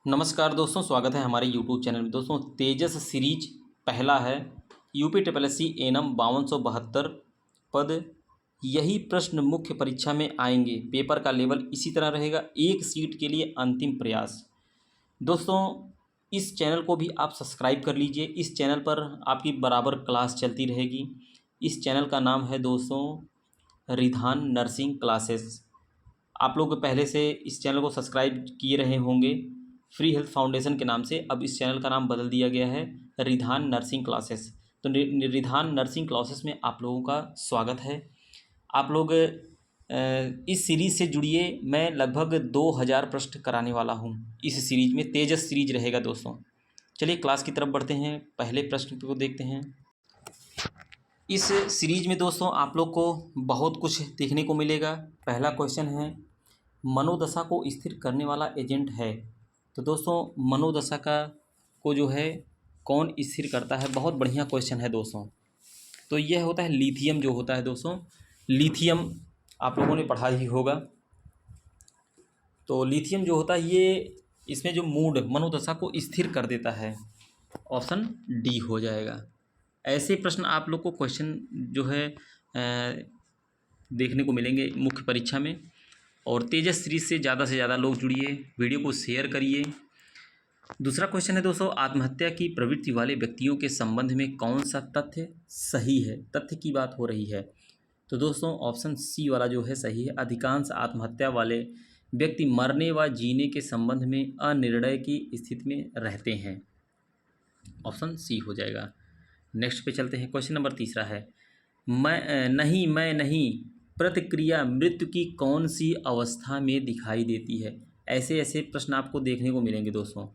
नमस्कार दोस्तों, स्वागत है हमारे यूट्यूब चैनल में। दोस्तों, तेजस सीरीज पहला है। यूपी ट्रिपल एस सी एनम 5272 पद। यही प्रश्न मुख्य परीक्षा में आएंगे। पेपर का लेवल इसी तरह रहेगा। एक सीट के लिए अंतिम प्रयास। दोस्तों, इस चैनल को भी आप सब्सक्राइब कर लीजिए। इस चैनल पर आपकी बराबर क्लास चलती रहेगी। इस चैनल का नाम है दोस्तों रिधान नर्सिंग क्लासेस। आप लोग पहले से इस चैनल को सब्सक्राइब किए रहे होंगे फ्री हेल्थ फाउंडेशन के नाम से। अब इस चैनल का नाम बदल दिया गया है रिधान नर्सिंग क्लासेस। तो रिधान नर्सिंग क्लासेस में आप लोगों का स्वागत है। आप लोग इस सीरीज़ से जुड़िए। मैं लगभग 2000 प्रश्न कराने वाला हूँ इस सीरीज में। तेजस सीरीज रहेगा दोस्तों। चलिए क्लास की तरफ बढ़ते हैं। पहले प्रश्न को देखते हैं। इस सीरीज में दोस्तों आप लोग को बहुत कुछ देखने को मिलेगा। पहला क्वेश्चन है, मनोदशा को स्थिर करने वाला एजेंट है। तो दोस्तों, मनोदशा को जो है कौन स्थिर करता है? बहुत बढ़िया क्वेश्चन है दोस्तों। तो यह होता है लिथियम। जो होता है दोस्तों लिथियम, आप लोगों ने पढ़ा ही होगा। तो लिथियम जो होता है ये इसमें जो मूड मनोदशा को स्थिर कर देता है। ऑप्शन डी हो जाएगा। ऐसे प्रश्न आप लोग को क्वेश्चन जो है देखने को मिलेंगे मुख्य परीक्षा में। और तेजस सीरीज से ज़्यादा लोग जुड़िए, वीडियो को शेयर करिए। दूसरा क्वेश्चन है दोस्तों, आत्महत्या की प्रवृत्ति वाले व्यक्तियों के संबंध में कौन सा तथ्य सही है? तथ्य की बात हो रही है। तो दोस्तों ऑप्शन सी वाला जो है सही है। अधिकांश आत्महत्या वाले व्यक्ति मरने व जीने के संबंध में अनिर्णय की स्थिति में रहते हैं। ऑप्शन सी हो जाएगा। नेक्स्ट पे चलते हैं। क्वेश्चन नंबर तीसरा है, मैं नहीं प्रतिक्रिया मृत्यु की कौन सी अवस्था में दिखाई देती है? ऐसे प्रश्न आपको देखने को मिलेंगे दोस्तों।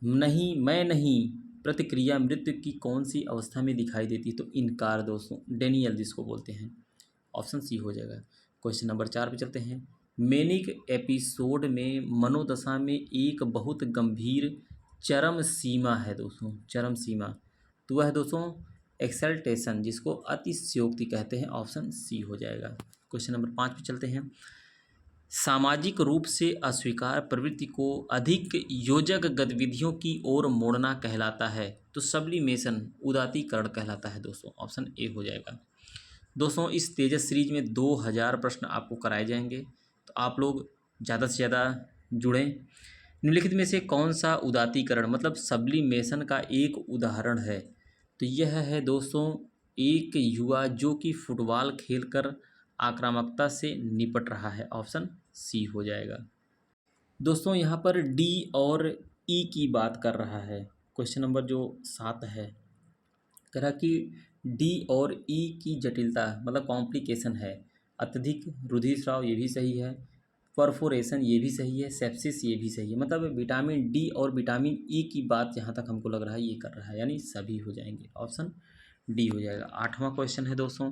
मैं नहीं प्रतिक्रिया मृत्यु की कौन सी अवस्था में दिखाई देती? तो इनकार दोस्तों, डेनियल जिसको बोलते हैं। ऑप्शन सी हो जाएगा। क्वेश्चन नंबर 4 पे चलते हैं। मैनिक एपिसोड में मनोदशा में एक बहुत गंभीर चरम सीमा है दोस्तों। चरम सीमा तो वह है दोस्तों एक्सल्टेशन, जिसको अतिशयोक्ति कहते हैं। ऑप्शन सी हो जाएगा। क्वेश्चन नंबर 5 पे चलते हैं। सामाजिक रूप से अस्वीकार प्रवृत्ति को अधिक योजक गतिविधियों की ओर मोड़ना कहलाता है। तो सब्लिमेशन उदातीकरण कहलाता है दोस्तों। ऑप्शन ए हो जाएगा। दोस्तों, इस तेजस सीरीज में 2000 प्रश्न आपको कराए जाएंगे। तो आप लोग ज़्यादा से ज़्यादा जुड़ें। निम्नलिखित में से कौन सा उदातीकरण मतलब सब्लिमेशन का एक उदाहरण है? तो यह है दोस्तों एक युवा जो कि फुटबॉल खेलकर आक्रामकता से निपट रहा है। ऑप्शन सी हो जाएगा। दोस्तों, यहाँ पर डी और ई की बात कर रहा है। क्वेश्चन नंबर जो 7 है, कह रहा कि डी और ई की जटिलता मतलब कॉम्प्लिकेशन है। अत्यधिक रुधिरस्राव ये भी सही है। परफोरेशन ये भी सही है। सेप्सिस ये भी सही है। मतलब विटामिन डी और विटामिन ई की बात जहाँ तक हमको लग रहा है ये कर रहा है, यानी सभी हो जाएंगे। ऑप्शन डी हो जाएगा। 8वां क्वेश्चन है दोस्तों,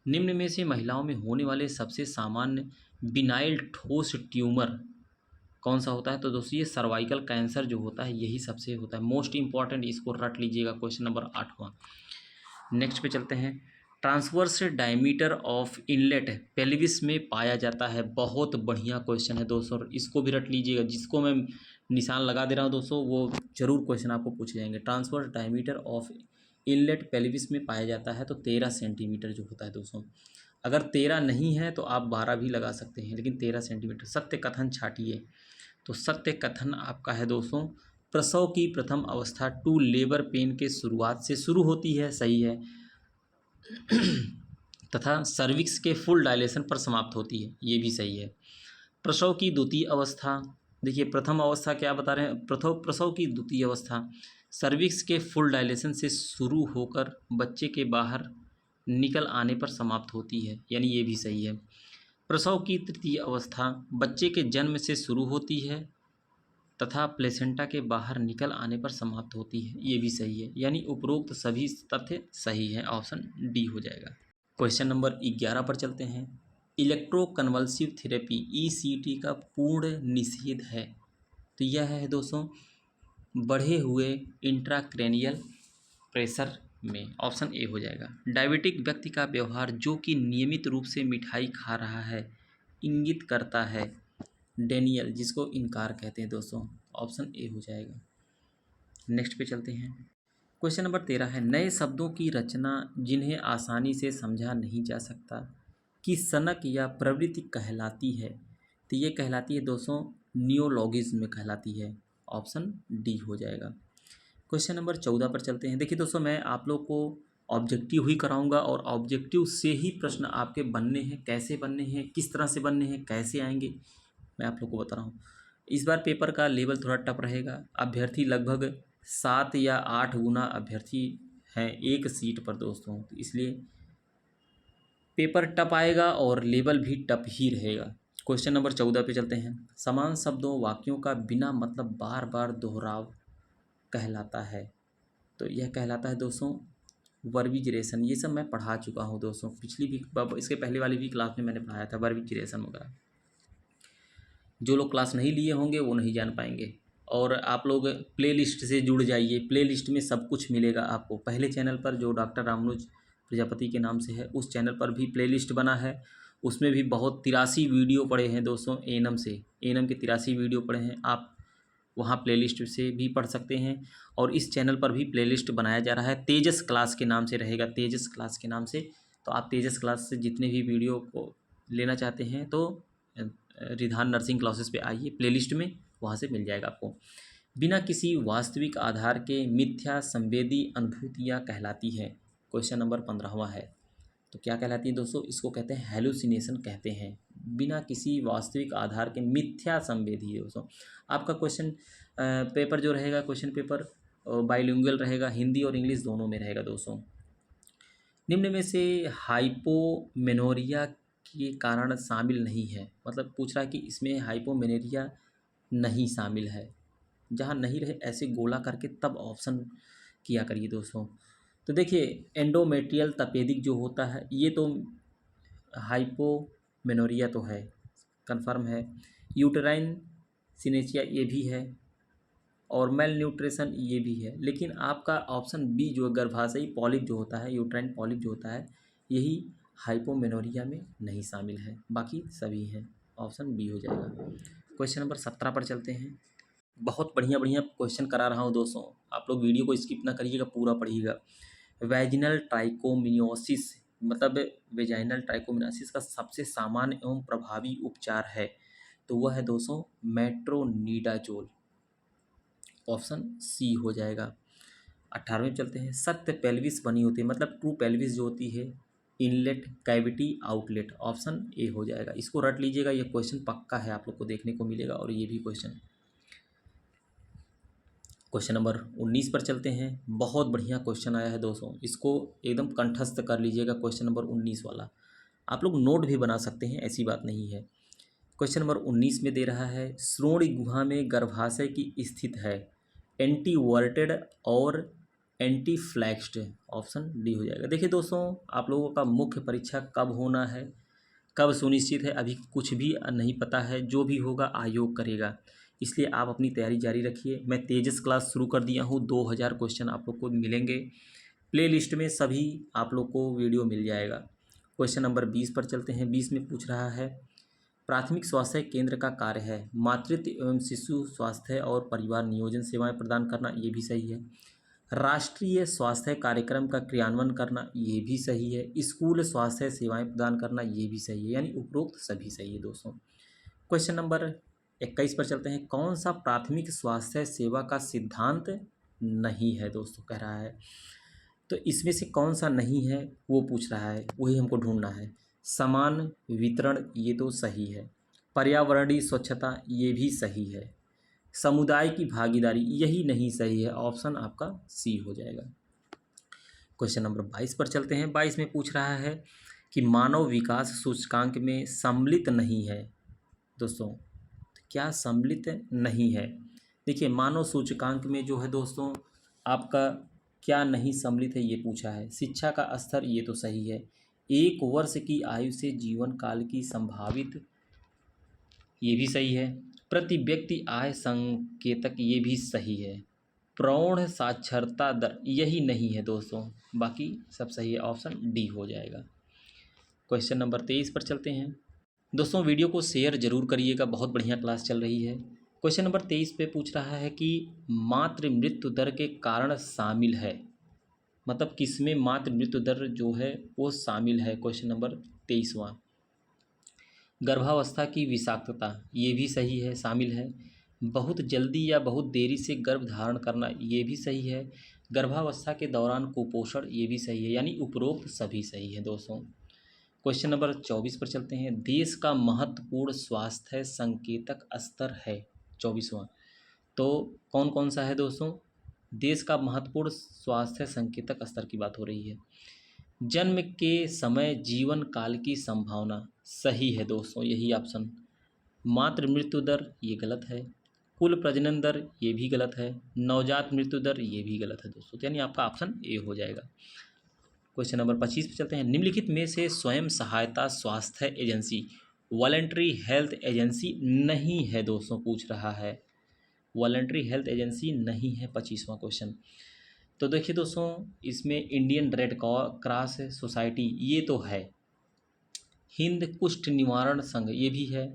निम्न में से महिलाओं में होने वाले सबसे सामान्य बिनाइल ठोस ट्यूमर कौन सा होता है? तो दोस्तों ये सर्वाइकल कैंसर जो होता है यही सबसे होता है। मोस्ट इंपॉर्टेंट, इसको रट लीजिएगा। Question number 8वां। नेक्स्ट पे चलते हैं। Transverse diameter of inlet pelvis में पाया जाता है। बहुत बढ़िया क्वेश्चन है दोस्तों, इसको भी रट लीजिएगा। जिसको मैं निशान लगा दे रहा हूँ दोस्तों, वो जरूर क्वेश्चन आपको पूछ जाएंगे। Transverse diameter of inlet pelvis में पाया जाता है तो 13 सेंटीमीटर जो होता है दोस्तों। अगर 13 नहीं है तो आप 12 भी लगा सकते हैं, लेकिन 13 सेंटीमीटर। सत्य कथन छाटिए। तो सत्य कथन आपका है दोस्तों, प्रसव की प्रथम अवस्था टू लेबर पेन के शुरुआत से शुरू होती है। सही है। तथा सर्विक्स के फुल डायलेशन पर समाप्त होती है। ये भी सही है। प्रसव की द्वितीय अवस्था, देखिए प्रथम अवस्था क्या बता रहे हैं, प्रसव की द्वितीय अवस्था सर्विक्स के फुल डायलेशन से शुरू होकर बच्चे के बाहर निकल आने पर समाप्त होती है, यानी ये भी सही है। प्रसव की तृतीय अवस्था बच्चे के जन्म से शुरू होती है तथा प्लेसेंटा के बाहर निकल आने पर समाप्त होती है। ये भी सही है, यानी उपरोक्त सभी तथ्य सही है। ऑप्शन डी हो जाएगा। क्वेश्चन नंबर 11 पर चलते हैं। इलेक्ट्रोकन्वल्सिव थेरेपी ईसीटी का पूर्ण निषेध है। तो यह है दोस्तों बढ़े हुए इंट्राक्रैनियल प्रेशर में। ऑप्शन ए हो जाएगा। डायबिटिक व्यक्ति का व्यवहार जो कि नियमित रूप से मिठाई खा रहा है इंगित करता है। डेनियल, जिसको इनकार कहते हैं दोस्तों। ऑप्शन ए हो जाएगा। नेक्स्ट पे चलते हैं। क्वेश्चन नंबर 13 है, नए शब्दों की रचना जिन्हें आसानी से समझा नहीं जा सकता कि सनक या प्रवृत्ति कहलाती है। तो ये कहलाती है दोस्तों नियोलॉगिज्म कहलाती है। ऑप्शन डी हो जाएगा। क्वेश्चन नंबर 14 पर चलते हैं। देखिए दोस्तों, मैं आप लोग को ऑब्जेक्टिव ही कराऊंगा और ऑब्जेक्टिव से ही प्रश्न आपके बनने हैं। कैसे बनने हैं, किस तरह से बनने हैं, कैसे आएंगे, मैं आप लोग को बता रहा हूँ। इस बार पेपर का लेवल थोड़ा टफ रहेगा। अभ्यर्थी लगभग 7 या 8 गुना अभ्यर्थी हैं एक सीट पर दोस्तों, तो इसलिए पेपर टफ आएगा और लेवल भी टफ ही रहेगा। क्वेश्चन नंबर 14 पे चलते हैं। समान शब्दों वाक्यों का बिना मतलब बार बार दोहराव कहलाता है। तो यह कहलाता है दोस्तों वर्बिजिरेशन। ये सब मैं पढ़ा चुका हूँ दोस्तों, पिछली भी, इसके पहले वाली भी क्लास में मैंने पढ़ाया था वर्बिजिरेशन वगैरह। जो लोग क्लास नहीं लिए होंगे वो नहीं जान पाएंगे। और आप लोग प्लेलिस्ट से जुड़ जाइए, प्लेलिस्ट में सब कुछ मिलेगा आपको। पहले चैनल पर जो डॉक्टर रामानुज प्रजापति के नाम से है, उस चैनल पर भी प्लेलिस्ट बना है। उसमें भी बहुत 83 वीडियो पड़े हैं दोस्तों एएनएम से। एएनएम के 83 वीडियो पड़े हैं, आप वहाँ प्लेलिस्ट से भी पढ़ सकते हैं। और इस चैनल पर भी प्लेलिस्ट बनाया जा रहा है, तेजस क्लास के नाम से रहेगा, तेजस क्लास के नाम से। तो आप तेजस क्लास से जितने भी वीडियो को लेना चाहते हैं तो रिधान नर्सिंग क्लासेस पे आइए, प्लेलिस्ट में वहाँ से मिल जाएगा आपको। बिना किसी वास्तविक आधार के मिथ्या संवेदी अनुभूतियाँ कहलाती है। क्वेश्चन नंबर 15वां है। तो क्या कहलाती है दोस्तों, इसको कहते हैं हेलुसिनेशन कहते हैं। बिना किसी वास्तविक आधार के मिथ्या संवेदी दोस्तों। आपका क्वेश्चन पेपर जो रहेगा, क्वेश्चन पेपर बाइलिंगुअल रहेगा, हिंदी और इंग्लिश दोनों में रहेगा दोस्तों। निम्न में से हाइपोमेनोरिया के कारण शामिल नहीं है, मतलब पूछ रहा है कि इसमें हाइपोमेनोरिया नहीं शामिल है। जहाँ नहीं रहे ऐसे गोला करके तब ऑप्शन किया करिए दोस्तों। तो देखिए एंडोमेट्रियल तपेदिक जो होता है ये तो हाइपोमेनोरिया तो है, कंफर्म है। यूटेराइन सिनेचिया ये भी है, और मेल न्यूट्रिशन ये भी है। लेकिन आपका ऑप्शन बी जो गर्भाशयी पॉलिप जो होता है, यूट्राइन पॉलिप जो होता है, यही हाइपोमेनोरिया में नहीं शामिल है, बाकी सभी हैं। ऑप्शन बी हो जाएगा। क्वेश्चन नंबर 17 पर चलते हैं। बहुत बढ़िया बढ़िया क्वेश्चन करा रहा हूँ दोस्तों, आप लोग वीडियो को स्किप ना करिएगा, पूरा पढ़िएगा। वैजिनल ट्राइकोमिनोसिस मतलब वेजाइनल ट्राइकोमिनोसिस का सबसे सामान्य एवं प्रभावी उपचार है, तो वह है दोस्तों मेट्रोनिडाजोल। ऑप्शन सी हो जाएगा। 18वें चलते हैं। सत्य पेल्विस बनी होती है, मतलब ट्रू पेल्विस जो होती है, inlet cavity outlet. Option A हो जाएगा। इसको रट लीजिएगा, ये क्वेश्चन पक्का है, आप लोग को देखने को मिलेगा। और ये भी क्वेश्चन नंबर 19 पर चलते हैं। बहुत बढ़िया क्वेश्चन आया है दोस्तों, इसको एकदम कंठस्थ कर लीजिएगा। क्वेश्चन नंबर 19 वाला आप लोग नोट भी बना सकते हैं, ऐसी बात नहीं है। क्वेश्चन नंबर 19 में दे रहा है, श्रोणि गुहा में गर्भाशय की स्थित है, एंटीवर्टेड और एंटी फ्लैक्स्ड। ऑप्शन डी हो जाएगा। देखिए दोस्तों, आप लोगों का मुख्य परीक्षा कब होना है, कब सुनिश्चित है, अभी कुछ भी नहीं पता है। जो भी होगा आयोग करेगा, इसलिए आप अपनी तैयारी जारी रखिए। मैं तेजस क्लास शुरू कर दिया हूँ, 2000 क्वेश्चन आप लोग को मिलेंगे। प्ले लिस्ट में सभी आप लोग को वीडियो मिल जाएगा। क्वेश्चन नंबर 20 पर चलते हैं। 20 में पूछ रहा है, प्राथमिक स्वास्थ्य केंद्र का कार्य है मातृत्व एवं शिशु स्वास्थ्य और परिवार नियोजन सेवाएं प्रदान करना, ये भी सही है। राष्ट्रीय स्वास्थ्य कार्यक्रम का क्रियान्वयन करना, ये भी सही है। स्कूल स्वास्थ्य सेवाएं प्रदान करना, ये भी सही है। यानी उपरोक्त सभी सही है दोस्तों। क्वेश्चन नंबर 21 पर चलते हैं। कौन सा प्राथमिक स्वास्थ्य सेवा का सिद्धांत नहीं है दोस्तों, कह रहा है। तो इसमें से कौन सा नहीं है वो पूछ रहा है, वही हमको ढूंढना है। समान वितरण, ये तो सही है। पर्यावरणीय स्वच्छता, ये भी सही है। समुदाय की भागीदारी, यही नहीं सही है। ऑप्शन आपका सी हो जाएगा। क्वेश्चन नंबर 22 पर चलते हैं। 22 में पूछ रहा है कि मानव विकास सूचकांक में सम्मिलित नहीं है दोस्तों। क्या सम्मिलित नहीं है? देखिए मानव सूचकांक में जो है दोस्तों आपका क्या नहीं सम्मिलित है, ये पूछा है। शिक्षा का स्तर, ये तो सही है। 1 वर्ष की आयु से जीवन काल की संभावित, ये भी सही है। प्रति व्यक्ति आय संकेतक, ये भी सही है। प्रौढ़ साक्षरता दर, यही नहीं है दोस्तों, बाकी सब सही है। ऑप्शन डी हो जाएगा। क्वेश्चन नंबर 23 पर चलते हैं। दोस्तों वीडियो को शेयर जरूर करिएगा, बहुत बढ़िया क्लास चल रही है। क्वेश्चन नंबर 23 पे पूछ रहा है कि मातृ मृत्यु दर के कारण शामिल है, मतलब किसमें मातृ मृत्यु दर जो है वो शामिल है। क्वेश्चन नंबर 23वां। गर्भावस्था की विषाक्तता, ये भी सही है, शामिल है। बहुत जल्दी या बहुत देरी से गर्भ धारण करना, ये भी सही है। गर्भावस्था के दौरान कुपोषण, ये भी सही है, यानी उपरोक्त सभी सही है दोस्तों। क्वेश्चन नंबर 24 पर चलते हैं। देश का महत्वपूर्ण स्वास्थ्य संकेतक स्तर है 24वां। तो कौन कौन सा है दोस्तों? देश का महत्वपूर्ण स्वास्थ्य संकेतक स्तर की बात हो रही है। जन्म के समय जीवन काल की संभावना, सही है दोस्तों, यही ऑप्शन। मातृ मृत्यु दर, ये गलत है। कुल प्रजनन दर, ये भी गलत है। नवजात मृत्यु दर, ये भी गलत है दोस्तों, यानी आपका ऑप्शन ए हो जाएगा। क्वेश्चन नंबर 25 पे चलते हैं। निम्नलिखित में से स्वयं सहायता स्वास्थ्य एजेंसी वॉलंटरी हेल्थ एजेंसी नहीं है दोस्तों, पूछ रहा है। वॉलंटरी हेल्थ एजेंसी नहीं है 25वां क्वेश्चन। तो देखिए दोस्तों, इसमें इंडियन रेड क्रॉस सोसाइटी, ये तो है। हिंद कुष्ठ निवारण संघ, ये भी है।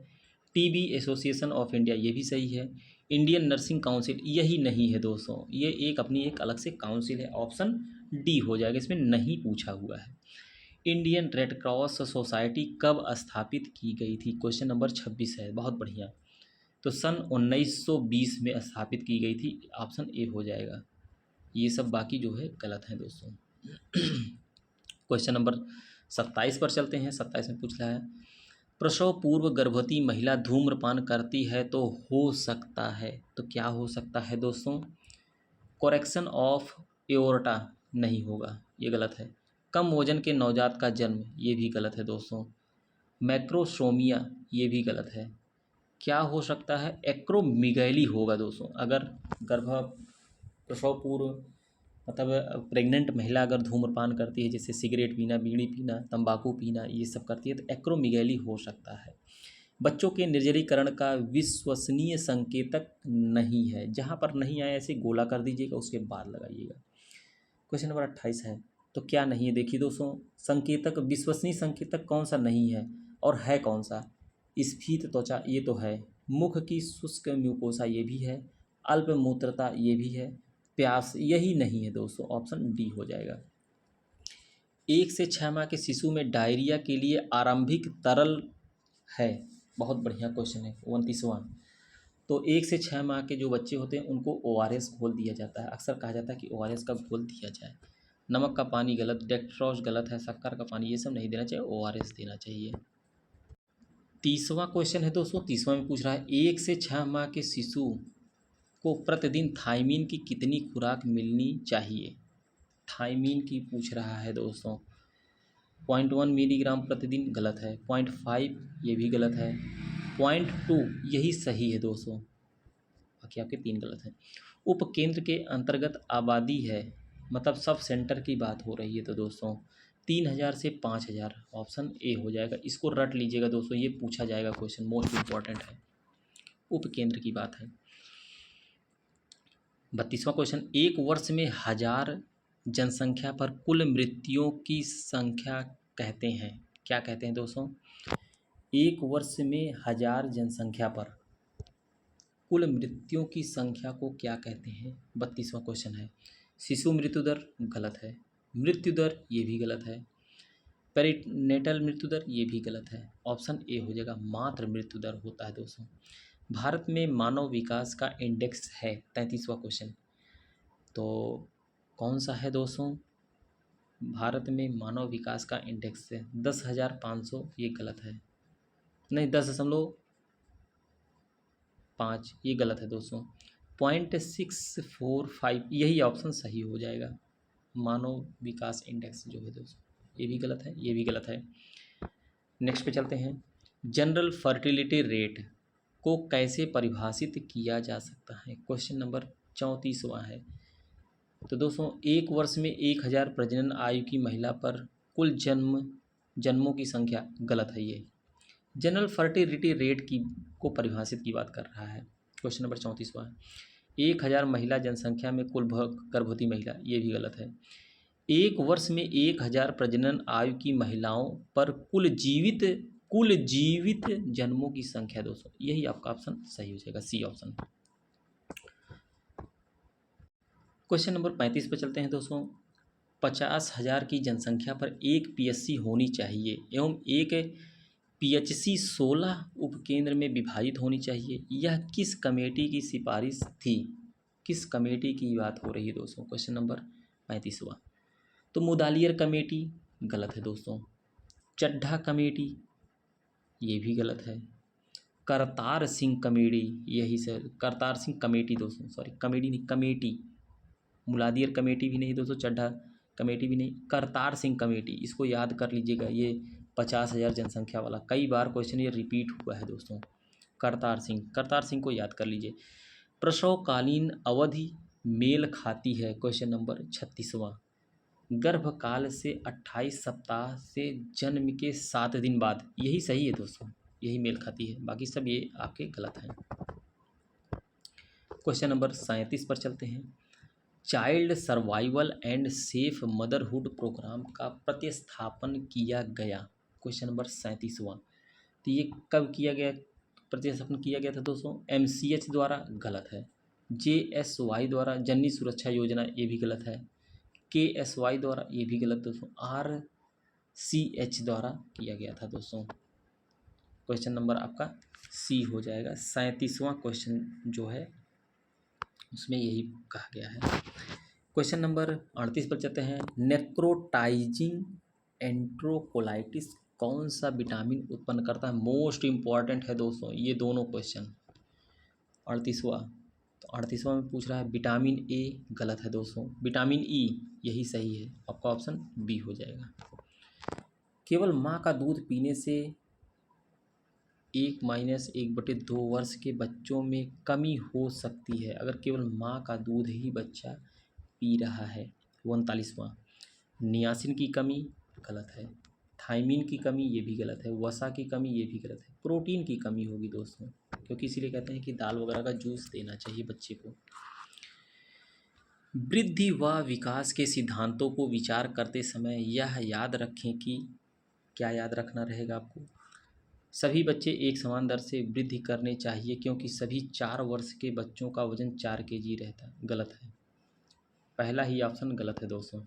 टीबी एसोसिएशन ऑफ इंडिया, ये भी सही है। इंडियन नर्सिंग काउंसिल, यही नहीं है दोस्तों, ये एक अपनी एक अलग से काउंसिल है। ऑप्शन डी हो जाएगा, इसमें नहीं पूछा हुआ है। इंडियन रेड क्रॉस सोसाइटी कब स्थापित की गई थी? क्वेश्चन नंबर 26 है, बहुत बढ़िया। तो सन 1920 में स्थापित की गई थी, ऑप्शन ए हो जाएगा। ये सब बाकी जो है गलत है दोस्तों। क्वेश्चन नंबर 27 पर चलते हैं। 27 में पूछ रहा है, प्रसव पूर्व गर्भवती महिला धूम्रपान करती है तो हो सकता है, तो क्या हो सकता है दोस्तों? कोरेक्शन ऑफ एओर्टा, नहीं होगा, ये गलत है। कम वजन के नवजात का जन्म, ये भी गलत है दोस्तों। मैक्रोसोमिया, ये भी गलत है। क्या हो सकता है? एक्रोमिगैली होगा दोस्तों। अगर प्रसव पूर्व मतलब प्रेग्नेंट महिला अगर धूम्रपान करती है, जैसे सिगरेट पीना, बीड़ी पीना, तंबाकू पीना, ये सब करती है, तो एक्रोमिगैली हो सकता है। बच्चों के निर्जलीकरण का विश्वसनीय संकेतक नहीं है, जहाँ पर नहीं आया ऐसे गोला कर दीजिएगा, उसके बाद लगाइएगा। क्वेश्चन नंबर 28 है, तो क्या नहीं है? देखिए दोस्तों, संकेतक, विश्वसनीय संकेतक कौन सा नहीं है और है कौन सा? स्फीत त्वचा, ये तो है। मुख की शुष्क म्यूकोसा, ये भी है। अल्प मूत्रता, ये भी है। प्यास, यही नहीं है दोस्तों, ऑप्शन डी हो जाएगा। 1 से 6 माह के शिशु में डायरिया के लिए आरंभिक तरल है, बहुत बढ़िया क्वेश्चन है। 29वां। तो 1 से 6 माह के जो बच्चे होते हैं उनको ORS घोल दिया जाता है। अक्सर कहा जाता है कि ORS का घोल दिया जाए। नमक का पानी गलत, डेक्स्ट्रोज गलत है, शक्कर का पानी, ये सब नहीं देना चाहिए, ORS देना चाहिए। 30वां क्वेश्चन है दोस्तों। 30वां में पूछ रहा है, 1 से 6 माह के शिशु को प्रतिदिन थायमीन की कितनी खुराक मिलनी चाहिए? थायमीन की पूछ रहा है दोस्तों। 0.1 मिलीग्राम प्रतिदिन, गलत है। 0.5, ये भी गलत है। 0.2, यही सही है दोस्तों, बाकी आपके 3 गलत हैं। उपकेंद्र के अंतर्गत आबादी है, मतलब सब सेंटर की बात हो रही है, तो दोस्तों 3000 से 5000, ऑप्शन ए हो जाएगा। इसको रट लीजिएगा दोस्तों, ये पूछा जाएगा क्वेश्चन, मोस्ट इम्पॉर्टेंट है, उपकेंद्र की बात है। 32वां क्वेश्चन, एक वर्ष में 1000 जनसंख्या पर कुल मृत्युओं की संख्या कहते हैं, क्या कहते हैं दोस्तों? एक वर्ष में 1000 जनसंख्या पर कुल मृत्युओं की संख्या को क्या कहते हैं? 32वां क्वेश्चन है। शिशु मृत्यु दर, गलत है। मृत्यु दर, ये भी गलत है। पेरिनेटल मृत्यु दर, ये भी गलत है, ऑप्शन ए हो जाएगा, मातृ मृत्यु दर होता है दोस्तों। भारत में मानव विकास का इंडेक्स है, 33वां क्वेश्चन, तो कौन सा है दोस्तों? भारत में मानव विकास का इंडेक्स है 10,500, ये गलत है। नहीं, 10.5, ये गलत है दोस्तों। 0.645, यही ऑप्शन सही हो जाएगा। मानव विकास इंडेक्स जो है दोस्तों, ये भी गलत है, ये भी गलत है। नेक्स्ट पे चलते हैं। जनरल फर्टिलिटी रेट को कैसे परिभाषित किया जा सकता है? क्वेश्चन नंबर 34वां है। तो दोस्तों, एक वर्ष में 1000 प्रजनन आयु की महिला पर कुल जन्मों की संख्या, गलत है ये। जनरल फर्टिलिटी रेट को परिभाषित की बात कर रहा है। क्वेश्चन नंबर 34वां है। 1000 महिला जनसंख्या में कुल गर्भवती महिला, ये भी गलत है। एक वर्ष में 1000 प्रजनन आयु की महिलाओं पर कुल जीवित कुल जीवित जन्मों की संख्या दोस्तों, यही आपका ऑप्शन सही हो जाएगा, सी ऑप्शन। क्वेश्चन नंबर 35 पर चलते हैं दोस्तों। 50,000 की जनसंख्या पर एक पीएचसी होनी चाहिए एवं एक पीएचसी 16 उपकेंद्र में विभाजित होनी चाहिए, यह किस कमेटी की सिफारिश थी? किस कमेटी की बात हो रही है दोस्तों? क्वेश्चन नंबर 35वां। तो मुदालियर कमेटी गलत है दोस्तों। चड्ढा कमेटी ये भी गलत है। करतार सिंह कमेटी, यही से करतार सिंह कमेटी दोस्तों, सॉरी कमेटी नहीं, कमेटी। मुलादियर कमेटी भी नहीं दोस्तों, चड्ढा कमेटी भी नहीं, करतार सिंह कमेटी, इसको याद कर लीजिएगा। ये 50,000 जनसंख्या वाला कई बार क्वेश्चन ये रिपीट हुआ है दोस्तों। करतार सिंह को याद कर लीजिए। प्रसवकालीन अवधि मेल खाती है, क्वेश्चन नंबर 36वां। गर्भकाल से 28 सप्ताह से जन्म के 7 दिन बाद, यही सही है दोस्तों, यही मेल खाती है, बाकी सब ये आपके गलत हैं। क्वेश्चन नंबर 37 पर चलते हैं। Child survival and safe motherhood programme का प्रतिस्थापन किया गया, क्वेश्चन नंबर 37वां। तो ये कब किया गया, प्रतिस्थापन किया गया था दोस्तों? MCH द्वारा, गलत है। JSY द्वारा, जननी सुरक्षा योजना, ये भी गलत है। KSY द्वारा, ये भी गलत दोस्तों। RCH द्वारा किया गया था दोस्तों। क्वेश्चन नंबर आपका सी हो जाएगा। 37वां क्वेश्चन जो है उसमें यही कहा गया है। क्वेश्चन नंबर 38 पर चलते हैं। नेक्रोटाइजिंग एंट्रोकोलाइटिस कौन सा विटामिन उत्पन्न करता है? मोस्ट इम्पॉर्टेंट है दोस्तों ये दोनों क्वेश्चन। 38वां, तो 38वां में पूछ रहा है विटामिन ए, गलत है दोस्तों। विटामिन ई यही सही है, आपका ऑप्शन बी हो जाएगा। केवल माँ का दूध पीने से 1-1/2 वर्ष के बच्चों में कमी हो सकती है, अगर केवल माँ का दूध ही बच्चा पी रहा है। 39वां। नियासिन की कमी, गलत है। थायमीन की कमी, ये भी गलत है। वसा की कमी, ये भी गलत है। प्रोटीन की कमी होगी दोस्तों, क्योंकि इसीलिए कहते हैं कि दाल वगैरह का जूस देना चाहिए बच्चे को। वृद्धि व विकास के सिद्धांतों को विचार करते समय यह याद रखें कि, क्या याद रखना रहेगा आपको? सभी बच्चे एक समान दर से वृद्धि करने चाहिए क्योंकि सभी 4 वर्ष के बच्चों का वजन 4 kg रहता है, गलत है। पहला ही ऑप्शन गलत है दोस्तों।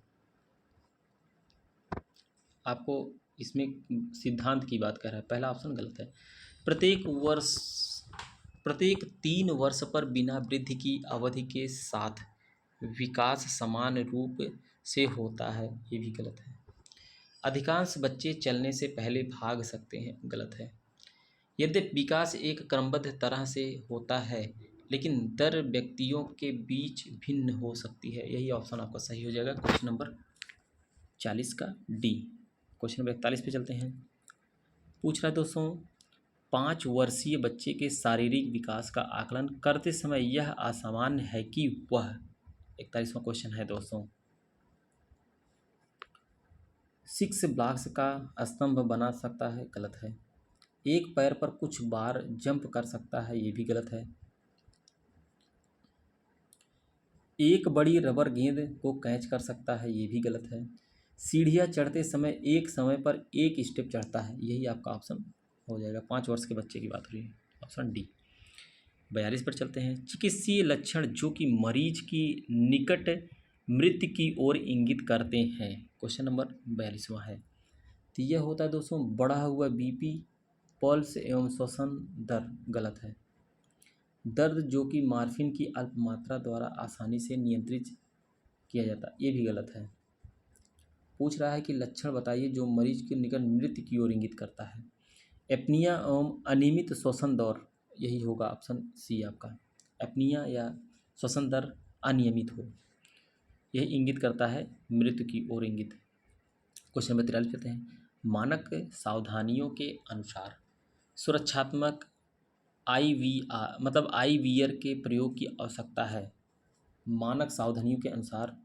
आपको इसमें सिद्धांत की बात कर रहा है, पहला ऑप्शन गलत है। प्रत्येक 3 वर्ष पर बिना वृद्धि की अवधि के साथ विकास समान रूप से होता है, ये भी गलत है। अधिकांश बच्चे चलने से पहले भाग सकते हैं, गलत है। यद्यपि विकास एक क्रमबद्ध तरह से होता है लेकिन दर व्यक्तियों के बीच भिन्न हो सकती है, यही ऑप्शन आपका सही हो जाएगा। क्वेश्चन नंबर 40 का डी। क्वेश्चन नंबर 41 पे चलते हैं। पूछ रहा है दोस्तों 5 वर्षीय बच्चे के शारीरिक विकास का आकलन करते समय यह असामान्य है कि वह, 41वां क्वेश्चन है दोस्तों, 6 ब्लॉक्स का स्तंभ बना सकता है, गलत है। एक पैर पर कुछ बार जंप कर सकता है, ये भी गलत है। एक बड़ी रबर गेंद को कैच कर सकता है, ये भी गलत है। सीढ़ियाँ चढ़ते समय एक समय पर एक स्टेप चढ़ता है, यही आपका ऑप्शन हो जाएगा। 5 वर्ष के बच्चे की बात हो रही है, ऑप्शन डी। 42 पर चलते हैं। चिकित्सीय लक्षण जो कि मरीज की निकट मृत्यु की ओर इंगित करते हैं, क्वेश्चन नंबर 42वां है। तो यह होता है दोस्तों बढ़ा हुआ बीपी, पल्स एवं श्वसन दर, गलत है। दर्द जो कि मॉर्फिन की अल्प मात्रा द्वारा आसानी से नियंत्रित किया जाता है, ये भी गलत है। पूछ रहा है कि लक्षण बताइए जो मरीज के निकट मृत्यु की ओर इंगित करता है। एपनिया एवं अनियमित श्वसन दर, यही होगा ऑप्शन सी आपका। एपनिया या श्वसन दर अनियमित हो, यही इंगित करता है मृत्यु की ओर इंगित। क्वेश्चन नंबर 43 कहते हैं। मानक सावधानियों के अनुसार सुरक्षात्मक IVR मतलब IVR के प्रयोग की आवश्यकता है। मानक सावधानियों के अनुसार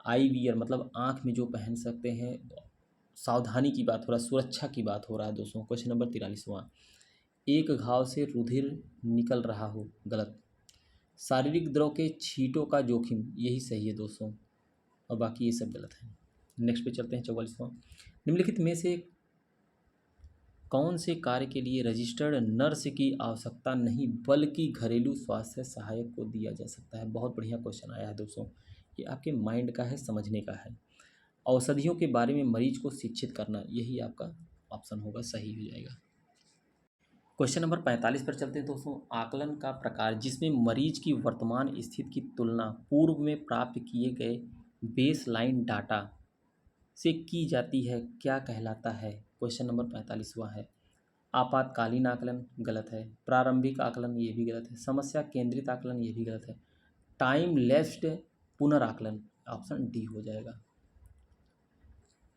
IVR मतलब आँख में जो पहन सकते हैं, सावधानी की बात हो रहा है, सुरक्षा की बात हो रहा है दोस्तों। क्वेश्चन नंबर 43वां। एक घाव से रुधिर निकल रहा हो, गलत। शारीरिक द्रव के छींटों का जोखिम, यही सही है दोस्तों, और बाकी ये सब गलत है। नेक्स्ट पे चलते हैं 44वां। निम्नलिखित में से कौन से कार्य के लिए रजिस्टर्ड नर्स की आवश्यकता नहीं बल्कि घरेलू स्वास्थ्य सहायक को दिया जा सकता है? बहुत बढ़िया क्वेश्चन आया है दोस्तों। ये आपके माइंड का है, समझने का है। औषधियों के बारे में मरीज को शिक्षित करना, यही आपका ऑप्शन होगा, सही हो जाएगा। क्वेश्चन नंबर 45 पर चलते हैं दोस्तों। आकलन का प्रकार जिसमें मरीज की वर्तमान स्थिति की तुलना पूर्व में प्राप्त किए गए बेसलाइन डाटा से की जाती है, क्या कहलाता है? क्वेश्चन नंबर 45वां है। आपातकालीन आकलन गलत है। प्रारंभिक आकलन ये भी गलत है। समस्या केंद्रित आकलन ये भी गलत है। टाइम लेफ्ट पुनराकलन, ऑप्शन डी हो जाएगा।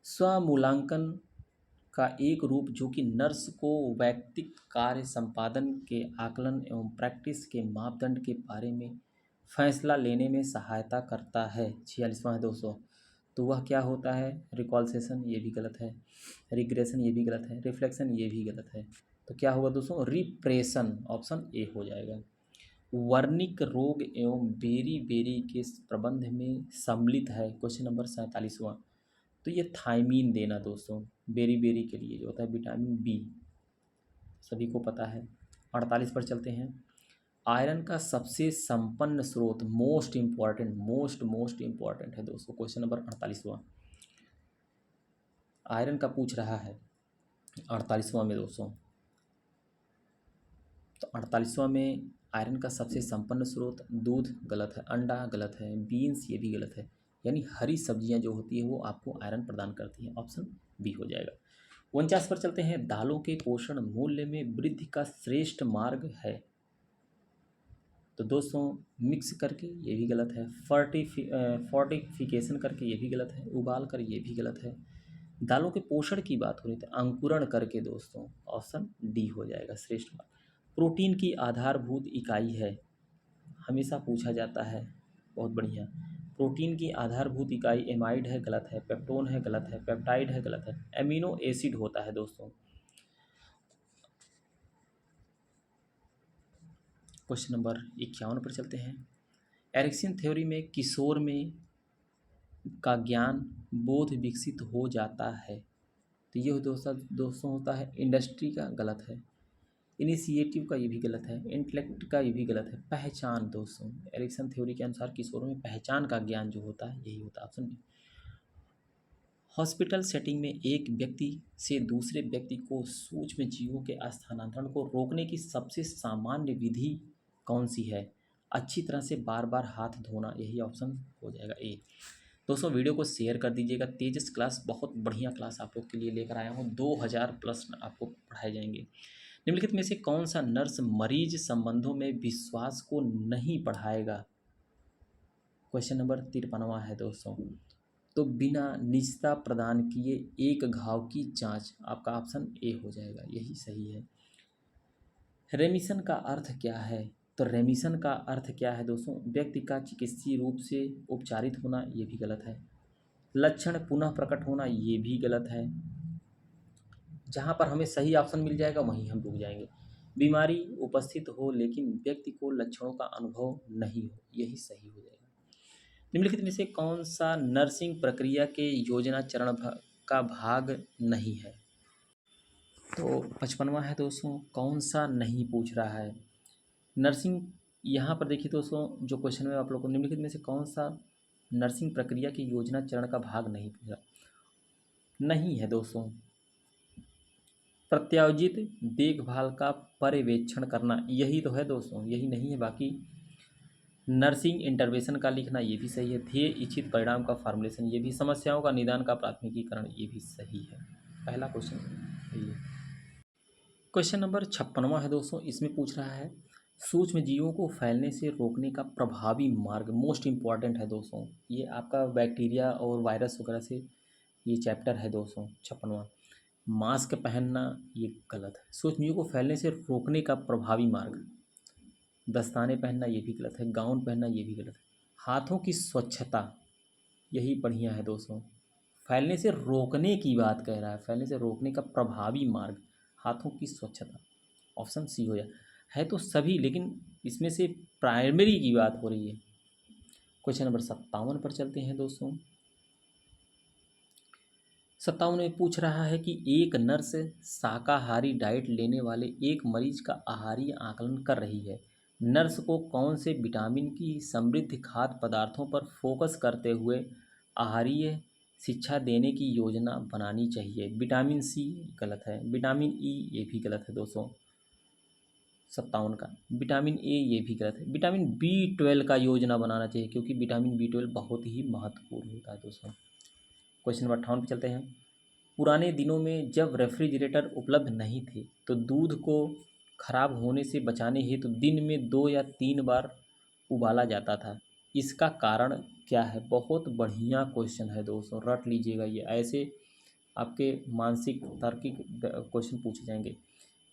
स्वमूल्यांकन का एक रूप जो कि नर्स को वैयक्तिक कार्य संपादन के आकलन एवं प्रैक्टिस के मापदंड के बारे में फैसला लेने में सहायता करता है। 46वां है दोस्तों। तो वह क्या होता है? रिकॉल्सेशन ये भी गलत है। रिग्रेशन ये भी गलत है। रिफ्लेक्शन ये भी गलत है। तो क्या होगा दोस्तों? रिप्रेशन, ऑप्शन ए हो जाएगा। वर्निक रोग एवं बेरी बेरी के प्रबंध में सम्मिलित है। क्वेश्चन नंबर 47वां। तो ये थायमीन देना दोस्तों, बेरी बेरी के लिए जो होता है विटामिन बी, सभी को पता है। 48 पर चलते हैं। आयरन का सबसे संपन्न स्रोत, मोस्ट इम्पॉर्टेंट है दोस्तों। क्वेश्चन नंबर 48वां आयरन का पूछ रहा है 48वां में दोस्तों। तो 48वां में आयरन का सबसे संपन्न स्रोत दूध गलत है, अंडा गलत है, बीन्स ये भी गलत है। यानी हरी सब्जियां जो होती है वो आपको आयरन प्रदान करती हैं, ऑप्शन बी हो जाएगा। 49 पर चलते हैं। दालों के पोषण मूल्य में वृद्धि का श्रेष्ठ मार्ग है। तो दोस्तों मिक्स करके ये भी गलत है। फोर्टिफिकेशन करके ये भी गलत है। उबाल कर ये भी गलत है। दालों के पोषण की बात हो रही थी, अंकुरण करके दोस्तों, ऑप्शन डी हो जाएगा श्रेष्ठ मार्ग। प्रोटीन की आधारभूत इकाई है, हमेशा पूछा जाता है, बहुत बढ़िया। प्रोटीन की आधारभूत इकाई एमाइड है, गलत है। पेप्टोन है, गलत है। पेप्टाइड है, गलत है। एमिनो एसिड होता है दोस्तों। क्वेश्चन नंबर 51 पर चलते हैं। एरिक्सन थ्योरी में किशोर में का ज्ञान बोध विकसित हो जाता है। तो ये दोस्तों होता है इंडस्ट्री का, गलत है। इनिशिएटिव का ये भी गलत है। इंटेलेक्ट का ये भी गलत है। पहचान दोस्तों, एरिक्सन थ्योरी के अनुसार किशोरों में पहचान का ज्ञान जो होता है यही होता है, ऑप्शन बी। हॉस्पिटल सेटिंग में एक व्यक्ति से दूसरे व्यक्ति को सूक्ष्म जीवों के स्थानांतरण को रोकने की सबसे सामान्य विधि कौन सी है? अच्छी तरह से बार बार हाथ धोना, यही ऑप्शन हो जाएगा ए। दोस्तों वीडियो को शेयर कर दीजिएगा। तेजस क्लास बहुत बढ़िया क्लास आप लोग के लिए लेकर आया हूँ। 2000 प्लस आपको पढ़ाए जाएंगे। निम्नलिखित में से कौन सा नर्स मरीज संबंधों में विश्वास को नहीं बढ़ाएगा? क्वेश्चन नंबर 53वां है दोस्तों। तो बिना निजता प्रदान किए एक घाव की जांच, आपका ऑप्शन ए हो जाएगा, यही सही है। रेमिशन का अर्थ क्या है? तो रेमिशन का अर्थ क्या है दोस्तों? व्यक्ति का चिकित्सीय रूप से उपचारित होना, ये भी गलत है। लक्षण पुनः प्रकट होना, ये भी गलत है। जहाँ पर हमें सही ऑप्शन मिल जाएगा वहीं हम रुक जाएंगे। बीमारी उपस्थित हो लेकिन व्यक्ति को लक्षणों का अनुभव नहीं हो, यही सही हो जाएगा। निम्नलिखित में से कौन सा नर्सिंग प्रक्रिया के योजना चरण का भाग नहीं है? तो 55वां है दोस्तों। कौन सा नहीं पूछ रहा है? नर्सिंग, यहाँ पर देखिए दोस्तों जो क्वेश्चन में आप लोग को निम्नलिखित में से कौन सा नर्सिंग प्रक्रिया की योजना चरण का भाग नहीं पूछा? नहीं है दोस्तों। प्रत्यायोजित देखभाल का पर्यवेक्षण करना, यही तो है दोस्तों, यही नहीं है। बाकी नर्सिंग इंटरवेंशन का लिखना ये भी सही है। ध्येय इच्छित परिणाम का फार्मूलेशन ये भी। समस्याओं का निदान का प्राथमिकीकरण ये भी सही है। पहला क्वेश्चन सही है। क्वेश्चन नंबर 56वां है दोस्तों। इसमें पूछ रहा है सूक्ष्म जीवों को फैलने से रोकने का प्रभावी मार्ग, मोस्ट इम्पॉर्टेंट है दोस्तों। ये आपका बैक्टीरिया और वायरस वगैरह से ये चैप्टर है दोस्तों 56वां। मास्क पहनना ये गलत है। सूक्ष्म जीवों को फैलने से रोकने का प्रभावी मार्ग, दस्ताने पहनना ये भी गलत है। गाउन पहनना ये भी गलत है। हाथों की स्वच्छता यही बढ़िया है दोस्तों। फैलने से रोकने की बात कह रहा है, फैलने से रोकने का प्रभावी मार्ग हाथों की स्वच्छता, ऑप्शन सी हो जाए। है तो सभी, लेकिन इसमें से प्राइमरी की बात हो रही है। क्वेश्चन नंबर 57 पर चलते हैं दोस्तों। 57 में पूछ रहा है कि एक नर्स शाकाहारी डाइट लेने वाले एक मरीज का आहारीय आकलन कर रही है। नर्स को कौन से विटामिन की समृद्ध खाद्य पदार्थों पर फोकस करते हुए आहारीय शिक्षा देने की योजना बनानी चाहिए? विटामिन सी गलत है, विटामिन ई ये भी गलत है दोस्तों। 57 का विटामिन ए ये भी गलत है। विटामिन B12 का योजना बनाना चाहिए, क्योंकि विटामिन B12 बहुत ही महत्वपूर्ण होता है दोस्तों। क्वेश्चन नंबर 58 पे चलते हैं। पुराने दिनों में जब रेफ्रिजरेटर उपलब्ध नहीं थे तो दूध को खराब होने से बचाने हेतु दिन में 2 या 3 बार उबाला जाता था। इसका कारण क्या है? बहुत बढ़िया क्वेश्चन है दोस्तों, रट लीजिएगा। ये ऐसे आपके मानसिक तार्किक क्वेश्चन पूछे जाएंगे।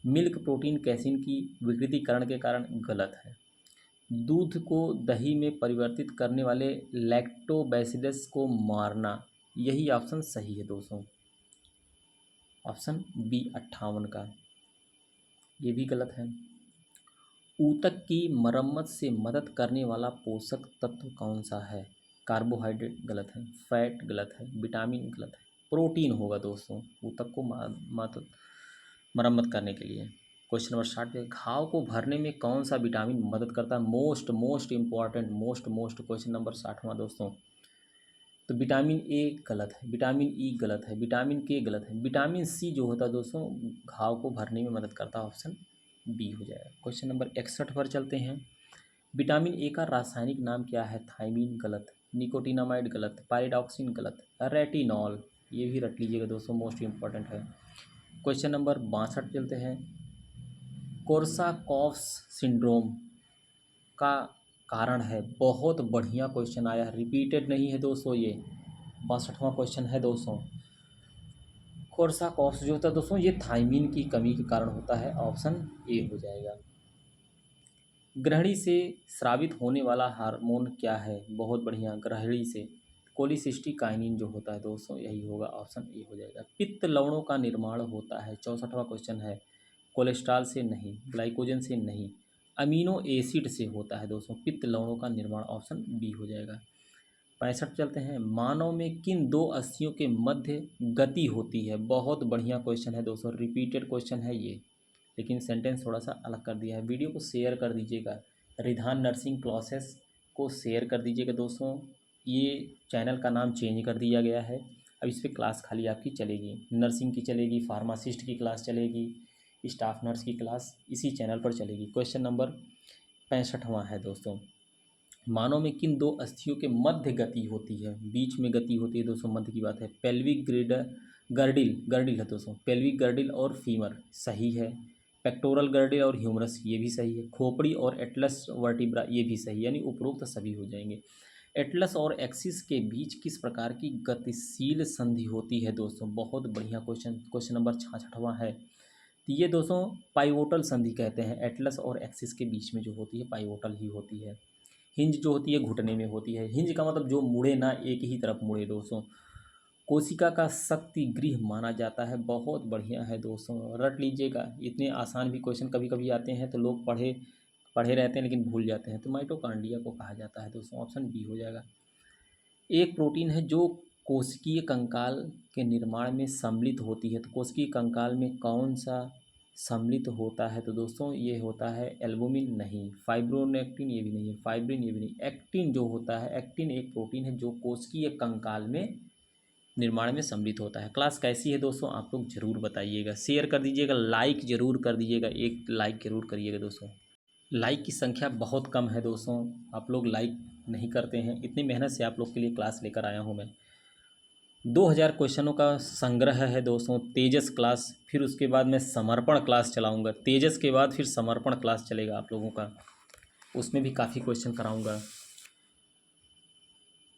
मिल्क प्रोटीन कैसीन की विकृतीकरण के कारण गलत है। दूध को दही में परिवर्तित करने वाले लैक्टोबैसिलस को मारना, यही ऑप्शन सही है दोस्तों। ऑप्शन बी 58 का ये भी गलत है। ऊतक की मरम्मत से मदद करने वाला पोषक तत्व कौन सा है? कार्बोहाइड्रेट गलत है, फैट गलत है, विटामिन गलत है, प्रोटीन होगा दोस्तों ऊतक को मरम्मत करने के लिए। क्वेश्चन नंबर 60 पे, घाव को भरने में कौन सा विटामिन मदद करता है? Most important most question number 60वां दोस्तों। तो विटामिन ए गलत है, विटामिन ई गलत है, विटामिन के गलत है, विटामिन सी जो होता है दोस्तों घाव को भरने में मदद करता है, ऑप्शन बी हो जाएगा। क्वेश्चन नंबर 61 पर चलते हैं। विटामिन ए का रासायनिक नाम क्या है? थायमीन गलत, निकोटिनामाइड गलत, पायरिडॉक्सिन गलत, रेटिनॉल ये भी रट लीजिएगा दोस्तों, मोस्ट इंपॉर्टेंट है। क्वेश्चन नंबर 62 चलते हैं। कोर्साकॉफ्स सिंड्रोम का कारण है? बहुत बढ़िया क्वेश्चन आया है, रिपीटेड नहीं है दोस्तों, ये 62वां क्वेश्चन है दोस्तों। कोर्साकॉफ्स जो होता है दोस्तों ये थायमीन की कमी के कारण होता है, ऑप्शन ए हो जाएगा। ग्रहणी से स्रावित होने वाला हार्मोन क्या है? बहुत बढ़िया, ग्रहणी से कोलिसिस्टिकाइनिन जो होता है दोस्तों यही होगा, ऑप्शन ए हो जाएगा। पित्त लवणों का निर्माण होता है, 64वां क्वेश्चन है। कोलेस्ट्रॉल से नहीं, ग्लाइकोजन से नहीं, अमीनो एसिड से होता है दोस्तों पित्त लवणों का निर्माण, ऑप्शन बी हो जाएगा। 65 चलते हैं। मानव में किन दो अस्थियों के मध्य गति होती है? बहुत बढ़िया क्वेश्चन है दोस्तों, रिपीटेड क्वेश्चन है ये, लेकिन सेंटेंस थोड़ा सा अलग कर दिया है। वीडियो को शेयर कर दीजिएगा, रिधान नर्सिंग क्लासेस को शेयर कर दीजिएगा दोस्तों। ये चैनल का नाम चेंज कर दिया गया है, अब इस पर क्लास खाली आपकी चलेगी, नर्सिंग की चलेगी, फार्मासिस्ट की क्लास चलेगी, स्टाफ नर्स की क्लास इसी चैनल पर चलेगी। क्वेश्चन नंबर 65वां है दोस्तों। मानव में किन दो अस्थियों के मध्य गति होती है? बीच में गति होती है दोस्तों, मध्य की बात है। पेल्विक गर्डिल है दोस्तों, पेल्विक गर्डिल और फीमर सही है। पेक्टोरल गर्डिल और ह्यूमरस ये भी सही है। खोपड़ी और एटलस वर्टिब्रा ये भी सही, यानी उपरोक्त सभी हो जाएंगे। एटलस और एक्सिस के बीच किस प्रकार की गतिशील संधि होती है दोस्तों? बहुत बढ़िया क्वेश्चन, क्वेश्चन नंबर 66वां है। तो ये दोस्तों पाइवोटल संधि कहते हैं, एटलस और एक्सिस के बीच में जो होती है पाइवोटल ही होती है। हिंज जो होती है घुटने में होती है, हिंज का मतलब जो मुड़े ना, एक ही तरफ मुड़े दोस्तों। कोशिका का शक्ति गृह माना जाता है, बहुत बढ़िया है दोस्तों, रट लीजिएगा। इतने आसान भी क्वेश्चन कभी कभी आते हैं तो लोग पढ़े पढ़े रहते हैं लेकिन भूल जाते हैं। तो माइटोकॉन्ड्रिया को कहा जाता है दोस्तों, ऑप्शन बी हो जाएगा। एक प्रोटीन है जो कोशिकीय कंकाल के निर्माण में सम्मिलित होती है, तो कोशिकीय कंकाल में कौन सा सम्मिलित होता है? तो दोस्तों ये होता है एल्बुमिन नहीं, फाइब्रोनेक्टिन ये भी नहीं है, फाइब्रिन ये भी नहीं, एक्टिन जो होता है, एक्टिन एक प्रोटीन है जो कोशिकीय कंकाल में निर्माण में सम्मिलित होता है। क्लास कैसी है दोस्तों आप लोग ज़रूर बताइएगा, शेयर कर दीजिएगा, लाइक ज़रूर कर दीजिएगा, एक लाइक ज़रूर करिएगा दोस्तों। लाइक की संख्या बहुत कम है दोस्तों, आप लोग लाइक नहीं करते हैं। इतनी मेहनत से आप लोग के लिए क्लास लेकर आया हूँ मैं। 2000 क्वेश्चनों का संग्रह है दोस्तों, तेजस क्लास, फिर उसके बाद मैं समर्पण क्लास चलाऊँगा, तेजस के बाद फिर समर्पण क्लास चलेगा आप लोगों का, उसमें भी काफ़ी क्वेश्चन कराऊँगा।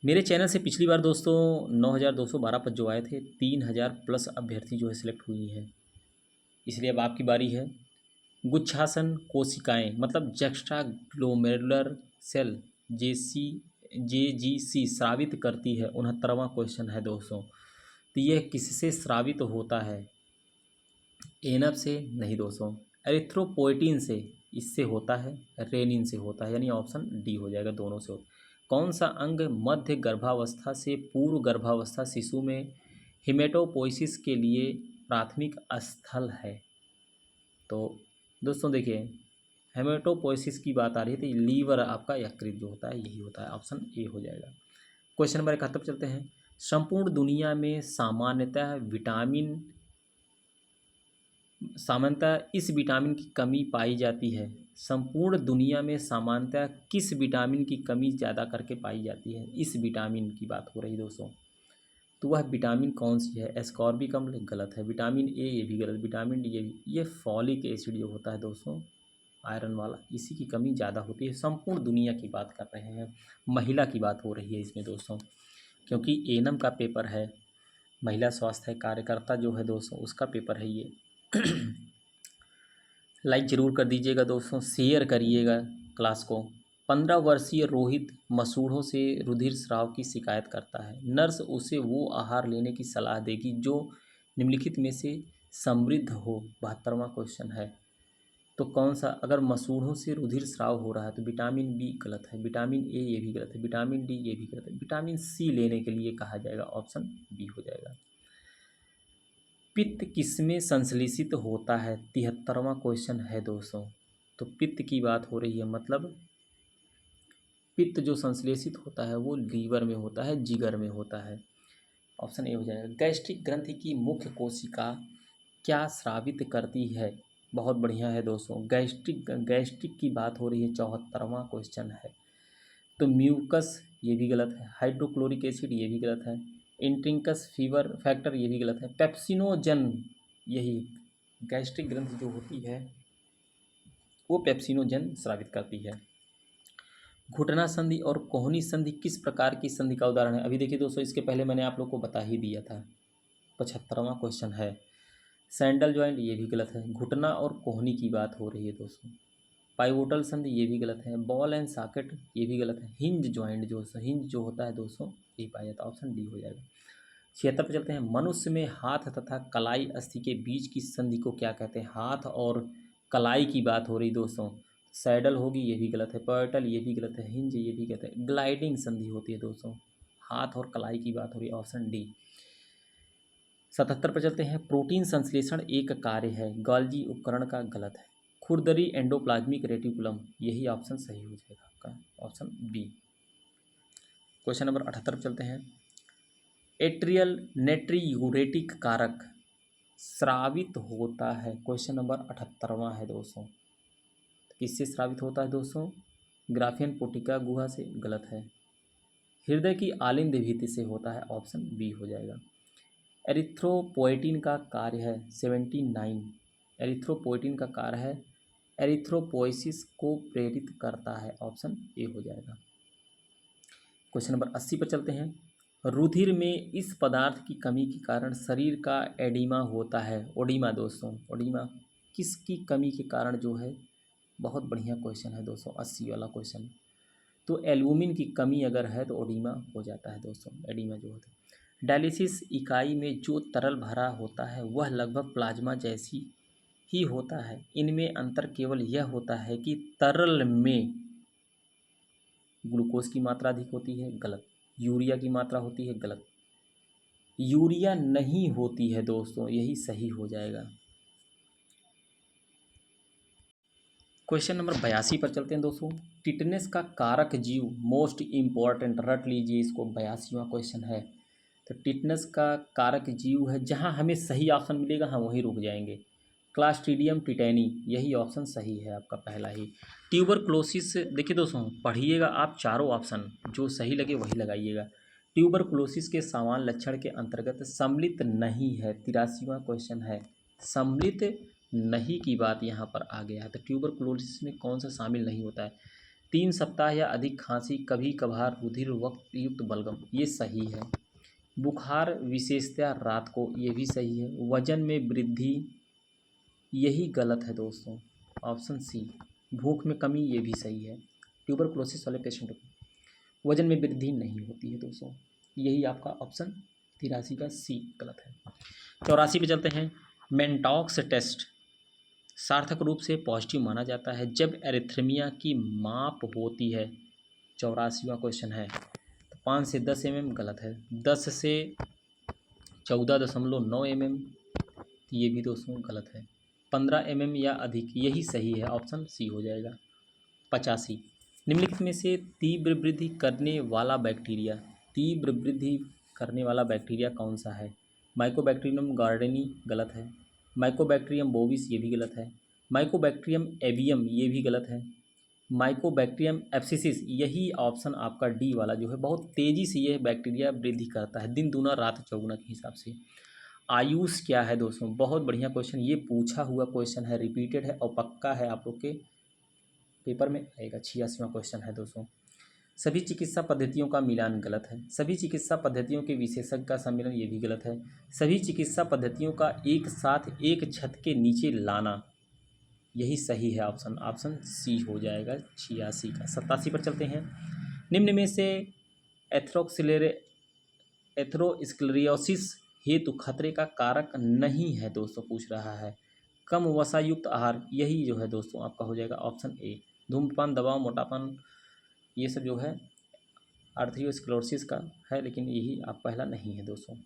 मेरे चैनल से पिछली बार दोस्तों 9212 पर जो आए थे, 3000 प्लस अभ्यर्थी जो है सिलेक्ट हुई हैं, इसलिए अब आपकी बारी है। गुच्छासन कोशिकाएं मतलब जक्स्ट्रा ग्लोमेरुलर सेल JGC स्रावित करती है, 69वां क्वेश्चन है दोस्तों। तो यह किससे स्रावित होता है? एनफ से नहीं दोस्तों, एरिथ्रोपोइटिन से, इससे होता है, रेनिन से होता है, यानी ऑप्शन डी हो जाएगा, दोनों से होता है। कौन सा अंग मध्य गर्भावस्था से पूर्व गर्भावस्था शिशु में हेमेटोपोइसिस के लिए प्राथमिक स्थल है? तो दोस्तों देखिए, हेमेटोपोइसिस की बात आ रही है तो लीवर आपका यकृत जो होता है यही होता है, ऑप्शन ए हो जाएगा। क्वेश्चन नंबर 71 पर चलते हैं। संपूर्ण दुनिया में सामान्यतः इस विटामिन की कमी पाई जाती है। संपूर्ण दुनिया में सामान्यतः किस विटामिन की कमी ज़्यादा करके पाई जाती है? इस विटामिन की बात हो रही है दोस्तों। तो वह विटामिन कौन सी है? एस्कॉर्बिक अम्ल गलत है, विटामिन ए ये भी गलत, विटामिन डी ये भी, ये फॉलिक एसिड जो होता है दोस्तों आयरन वाला, इसी की कमी ज़्यादा होती है। संपूर्ण दुनिया की बात कर रहे हैं, महिला की बात हो रही है इसमें दोस्तों, क्योंकि एनम का पेपर है, महिला स्वास्थ्य कार्यकर्ता जो है दोस्तों उसका पेपर है ये। लाइक ज़रूर कर दीजिएगा दोस्तों, शेयर करिएगा क्लास को। 15 वर्षीय रोहित मसूड़ों से रुधिर स्राव की शिकायत करता है। नर्स उसे वो आहार लेने की सलाह देगी जो निम्नलिखित में से समृद्ध हो। 72वां क्वेश्चन है। तो कौन सा? अगर मसूड़ों से रुधिर स्राव हो रहा है तो विटामिन बी गलत है, विटामिन ए ये भी गलत है, विटामिन डी ये भी गलत है, विटामिन सी लेने के लिए कहा जाएगा, ऑप्शन बी हो जाएगा। पित्त किसमें संश्लेषित होता है? 73वां क्वेश्चन है दोस्तों। तो पित्त की बात हो रही है, मतलब पित्त जो संश्लेषित होता है वो लीवर में होता है, जिगर में होता है, ऑप्शन ए हो जाएगा। गैस्ट्रिक ग्रंथि की मुख्य कोशिका क्या स्रावित करती है? बहुत बढ़िया है दोस्तों, गैस्ट्रिक की बात हो रही है, 74वां क्वेश्चन है। तो म्यूकस ये भी गलत है, हाइड्रोक्लोरिक एसिड ये भी गलत है, इंट्रिंकस फीवर फैक्टर ये भी गलत है, पेप्सिनोजन, यही गैस्ट्रिक ग्रंथि जो होती है वो पेप्सिनोजन स्रावित करती है। घुटना संधि और कोहनी संधि किस प्रकार की संधि का उदाहरण है? अभी देखिए दोस्तों, इसके पहले मैंने आप लोग को बता ही दिया था, 75वां क्वेश्चन है। सैंडल जॉइंट ये भी गलत है, घुटना और कोहनी की बात हो रही है दोस्तों। पाइवोटल संधि ये भी गलत है, बॉल एंड सॉकेट ये भी गलत है, हिंज जॉइंट हिंज जो होता है दोस्तों ये पाया जाता है, ऑप्शन डी हो जाएगा। 76 पर चलते हैं। मनुष्य में हाथ तथा कलाई अस्थि के बीच की संधि को क्या कहते हैं? हाथ और कलाई की बात हो रही दोस्तों, सैडल होगी ये भी गलत है, पर्टल ये भी गलत है, हिंज ये भी कहते हैं, ग्लाइडिंग संधि होती है दोस्तों, हाथ और कलाई की बात हो रही है, ऑप्शन डी। 77 पर चलते हैं। प्रोटीन संश्लेषण एक कार्य है, गॉल्जी उपकरण का गलत है, खुरदरी एंडोप्लाज्मिक रेटिकुलम, यही ऑप्शन सही हो जाएगा आपका, ऑप्शन बी। क्वेश्चन नंबर 78 पर चलते हैं। एट्रियल नेट्रियूरेटिक कारक स्रावित होता है, क्वेश्चन नंबर 78वां है दोस्तों। किससे स्रावित होता है दोस्तों? ग्राफियन पोटिका गुहा से, गलत है। हृदय की आलिंद भित्ति से होता है, ऑप्शन बी हो जाएगा। एरिथ्रोपोएटिन का कार्य है 79, एरिथ्रोपोएटिन का कार्य है एरिथ्रोपोइसिस को प्रेरित करता है, ऑप्शन ए हो जाएगा। क्वेश्चन नंबर 80 पर चलते हैं। रुधिर में इस पदार्थ की कमी के कारण शरीर का एडिमा होता है, ओडिमा दोस्तों, ओडिमा किसकी कमी के कारण जो है? बहुत बढ़िया क्वेश्चन है दोस्तों, 80 वाला क्वेश्चन। तो एल्बुमिन की कमी अगर है तो ओडिमा हो जाता है दोस्तों, एडिमा जो होता है। डायलिसिस इकाई में जो तरल भरा होता है वह लगभग प्लाज्मा जैसी ही होता है, इनमें अंतर केवल यह होता है कि तरल में ग्लूकोज की मात्रा अधिक होती है, गलत। यूरिया की मात्रा होती है, गलत। यूरिया नहीं होती है दोस्तों, यही सही हो जाएगा। क्वेश्चन नंबर 82 पर चलते हैं दोस्तों। टिटनेस का कारक जीव, मोस्ट इम्पॉर्टेंट, रट लीजिए इसको, 82वां क्वेश्चन है। तो टिटनेस का कारक जीव है, जहां हमें सही ऑप्शन मिलेगा हम वहीं रुक जाएंगे। क्लास्ट्रीडियम टिटेनी, यही ऑप्शन सही है आपका, पहला ही। ट्यूबरक्लोसिस, देखिए दोस्तों पढ़िएगा आप, चारों ऑप्शन जो सही लगे वही लगाइएगा। ट्यूबरक्लोसिस के सामान्य लक्षण के अंतर्गत सम्मिलित नहीं है, 83वां क्वेश्चन है। सम्मिलित नहीं की बात यहाँ पर आ गया है, तो ट्यूबरक्लोसिस में कौन सा शामिल नहीं होता है? 3 सप्ताह या अधिक खांसी, कभी कभार रुधिर वक्त युक्त बलगम, ये सही है। बुखार विशेषतया रात को, ये भी सही है। वजन में वृद्धि, यही गलत है दोस्तों, ऑप्शन सी। भूख में कमी, ये भी सही है। ट्यूबरक्लोसिस वाले पेशेंट को वजन में वृद्धि नहीं होती है दोस्तों, यही आपका ऑप्शन 83 का सी गलत है। 84 पे चलते हैं। मेंटॉक्स टेस्ट सार्थक रूप से पॉजिटिव माना जाता है जब एरिथ्मिया की माप होती है, 84वां क्वेश्चन है। तो 5 से 10 mm गलत है, 10 से 14.9 mm, ये भी दोस्तों गलत है। 15 mm या अधिक, यही सही है, ऑप्शन सी हो जाएगा। 85, निम्नलिखित में से तीव्र वृद्धि करने वाला बैक्टीरिया, तीव्र वृद्धि करने वाला बैक्टीरिया कौन सा है? माइकोबैक्टीरियम गार्डेनी गलत है। माइकोबैक्टीरियम बोविस ये भी गलत है। माइकोबैक्टीरियम एवियम ये भी गलत है। माइकोबैक्टीरियम एब्सिसिस, यही ऑप्शन आपका डी वाला जो है, बहुत तेज़ी से यह बैक्टीरिया वृद्धि करता है, दिन दूना रात चौगुना के हिसाब से। आयुष क्या है दोस्तों? बहुत बढ़िया क्वेश्चन, ये पूछा हुआ क्वेश्चन है, रिपीटेड है और पक्का है, आप लोग के पेपर में आएगा। 86वां क्वेश्चन है दोस्तों। सभी चिकित्सा पद्धतियों का मिलान गलत है। सभी चिकित्सा पद्धतियों के विशेषज्ञ का सम्मेलन, ये भी गलत है। सभी चिकित्सा पद्धतियों का एक साथ एक छत के नीचे लाना, यही सही है, ऑप्शन सी हो जाएगा 86 का। 87 पर चलते हैं। निम्न में से एथेरोस्क्लेरोसिस हेतु खतरे का कारक नहीं है दोस्तों, पूछ रहा है। कम वसायुक्त आहार, यही जो है दोस्तों आपका हो जाएगा ऑप्शन ए। धूम्रपान, दबाव, मोटापन, ये सब जो है आर्थ्रोस्क्लेरोसिस का है, लेकिन यही आप पहला नहीं है दोस्तों।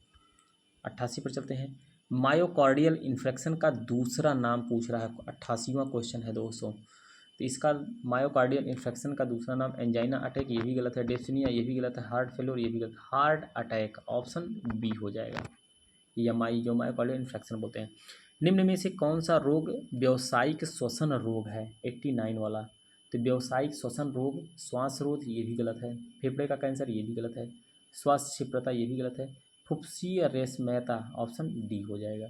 88 पर चलते हैं। मायोकार्डियल इन्फेक्शन का दूसरा नाम पूछ रहा है, 88वां क्वेश्चन है दोस्तों। तो इसका मायोकार्डियल इन्फेक्शन का दूसरा नाम एंजाइना अटैक, ये भी गलत है। डेस्निया, ये भी गलत है। हार्ट फेलोर, ये भी गलत। हार्ट अटैक, ऑप्शन बी हो जाएगा, या जो मायोकार्डियल इन्फेक्शन बोलते हैं। निम्न में से कौन सा रोग व्यावसायिक श्वसन रोग है? 89 वाला। तो व्यावसायिक श्वसन रोग, श्वास रोध, ये भी गलत है। फेफड़े का कैंसर, ये भी गलत है। श्वास क्षिप्रता, ये भी गलत है। फुफ्फुसीय रेशमयता, ऑप्शन डी हो जाएगा।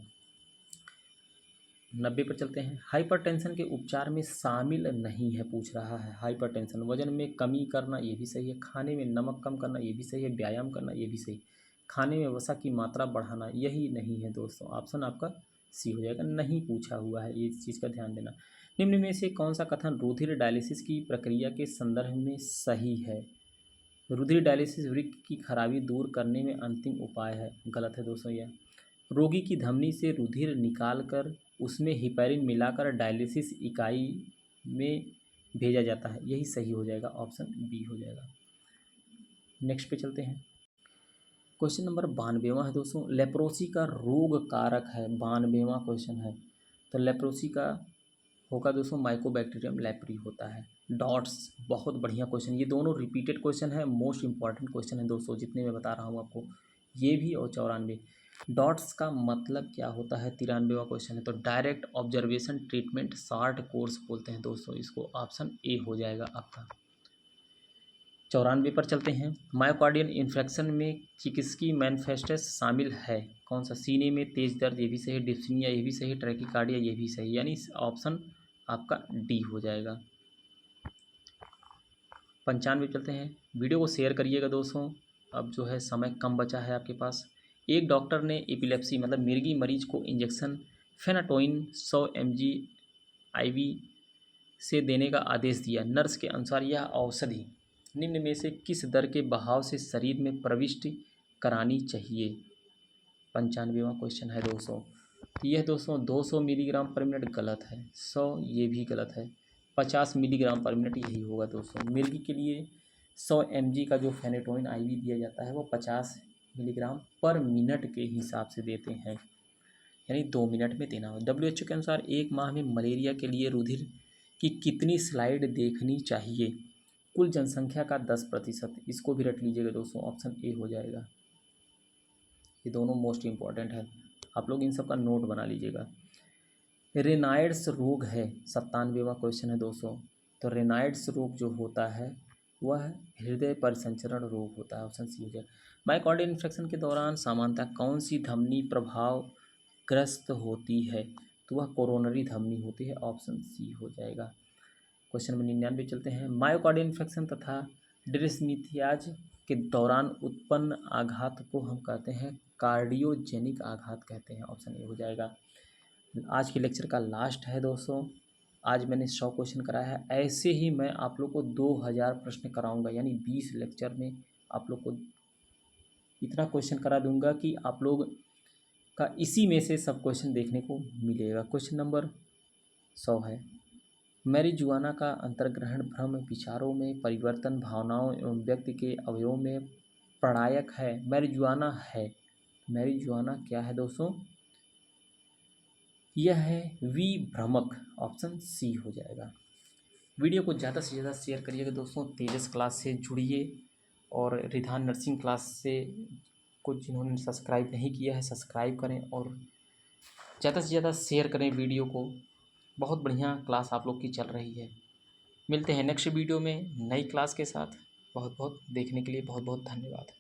90 पर चलते हैं। हाइपरटेंशन के उपचार में शामिल नहीं है, पूछ रहा है। हाइपरटेंशन, वजन में कमी करना, ये भी सही है। खाने में नमक कम करना, ये भी सही है। व्यायाम करना, ये भी सही। खाने में वसा की मात्रा बढ़ाना, यही नहीं है दोस्तों, ऑप्शन आपका सी हो जाएगा। नहीं पूछा हुआ है, ये इस चीज़ का ध्यान देना। निम्न में से कौन सा कथन रुधिर डायलिसिस की प्रक्रिया के संदर्भ में सही है? रुधिर डायलिसिस वृक्क की खराबी दूर करने में अंतिम उपाय है, गलत है दोस्तों यह। रोगी की धमनी से रुधिर निकालकर उसमें हिपैरिन मिलाकर डायलिसिस इकाई में भेजा जाता है, यही सही हो जाएगा, ऑप्शन बी हो जाएगा। नेक्स्ट पे चलते हैं। क्वेश्चन नंबर 92वां है दोस्तों। लेप्रोसी का रोग कारक है, 92वां क्वेश्चन है। तो लेप्रोसी का होगा दोस्तों माइकोबैक्टीरियम लेप्री होता है। डॉट्स, बहुत बढ़िया क्वेश्चन, ये दोनों रिपीटेड क्वेश्चन है, मोस्ट इंपॉर्टेंट क्वेश्चन है दोस्तों, जितने मैं बता रहा हूँ आपको, ये भी और 94। डॉट्स का मतलब क्या होता है? 93वां क्वेश्चन है। तो direct observation treatment short course बोलते हैं दोस्तों इसको, ऑप्शन ए हो जाएगा आपका। 94 पर चलते हैं। मायोकार्डियल इन्फेक्शन में चिकित्सकीय मैनिफेस्टेस शामिल है, कौन सा? सीने में तेज दर्द, ये भी सही। डिस्पनिया, ये भी सही। ट्रैकिकार्डिया, ये भी सही, यानी ऑप्शन आपका डी हो जाएगा। 95 चलते हैं। वीडियो को शेयर करिएगा दोस्तों, अब जो है समय कम बचा है आपके पास। एक डॉक्टर ने एपिलेप्सी मतलब मिर्गी मरीज को इंजेक्शन फेनाटोइन 100 mg IV से देने का आदेश दिया। नर्स के अनुसार यह औषधि निम्न में से किस दर के बहाव से शरीर में प्रविष्ट करानी चाहिए? 95वां क्वेश्चन है दोस्तों। यह दोस्तों 200 मिलीग्राम पर मिनट, गलत है। 100, ये भी गलत है। 50 मिलीग्राम पर मिनट, यही होगा दोस्तों। मिर्गी के लिए 100 mg का जो फेनेटोइन IV दिया जाता है वो 50 मिलीग्राम पर मिनट के हिसाब से देते हैं, यानी 2 मिनट में देना हो। WHO के अनुसार एक माह में मलेरिया के लिए रुधिर की कितनी स्लाइड देखनी चाहिए? कुल जनसंख्या का 10%, इसको भी रट लीजिएगा दोस्तों, ऑप्शन ए हो जाएगा। ये दोनों मोस्ट इंपॉर्टेंट है, आप लोग इन सब का नोट बना लीजिएगा। रेनाइड्स रोग है, 97वां क्वेश्चन है दोस्तों। तो रेनाइड्स रोग जो होता है वह हृदय परिसंचरण रोग होता है, ऑप्शन सी हो जाएगा। मायोकार्डियल इन्फेक्शन के दौरान सामान्यतः कौन सी धमनी प्रभावग्रस्त होती है? तो वह कोरोनरी धमनी होती है, ऑप्शन सी हो जाएगा। क्वेश्चन नंबर 99 चलते हैं। मायोकार्डियल इन्फेक्शन तथा डिस्मिथियाज के दौरान उत्पन्न आघात को हम कहते हैं कार्डियोजेनिक आघात कहते हैं, ऑप्शन ए हो जाएगा। आज के लेक्चर का लास्ट है दोस्तों, आज मैंने 100 क्वेश्चन कराया है, ऐसे ही मैं आप लोग को 2000 प्रश्न कराऊंगा, यानी 20 लेक्चर में आप लोग को इतना क्वेश्चन करा दूंगा कि आप लोग का इसी में से सब क्वेश्चन देखने को मिलेगा। क्वेश्चन नंबर 100 है। मैरिजुआना का अंतर्ग्रहण भ्रम, विचारों में परिवर्तन, भावनाओं एवं व्यक्ति के अवयवों में प्रणायक है। मैरिजुआना है मैरिजुआना क्या है दोस्तों? यह है विभ्रमक, ऑप्शन सी हो जाएगा। वीडियो को ज़्यादा से ज़्यादा शेयर करिएगा दोस्तों। तेजस क्लास से जुड़िए और रिधान नर्सिंग क्लास से कुछ जिन्होंने सब्सक्राइब नहीं किया है सब्सक्राइब करें और ज़्यादा से ज़्यादा शेयर करें वीडियो को। बहुत बढ़िया क्लास आप लोग की चल रही है। मिलते हैं नेक्स्ट वीडियो में नई क्लास के साथ। बहुत बहुत देखने के लिए बहुत बहुत धन्यवाद।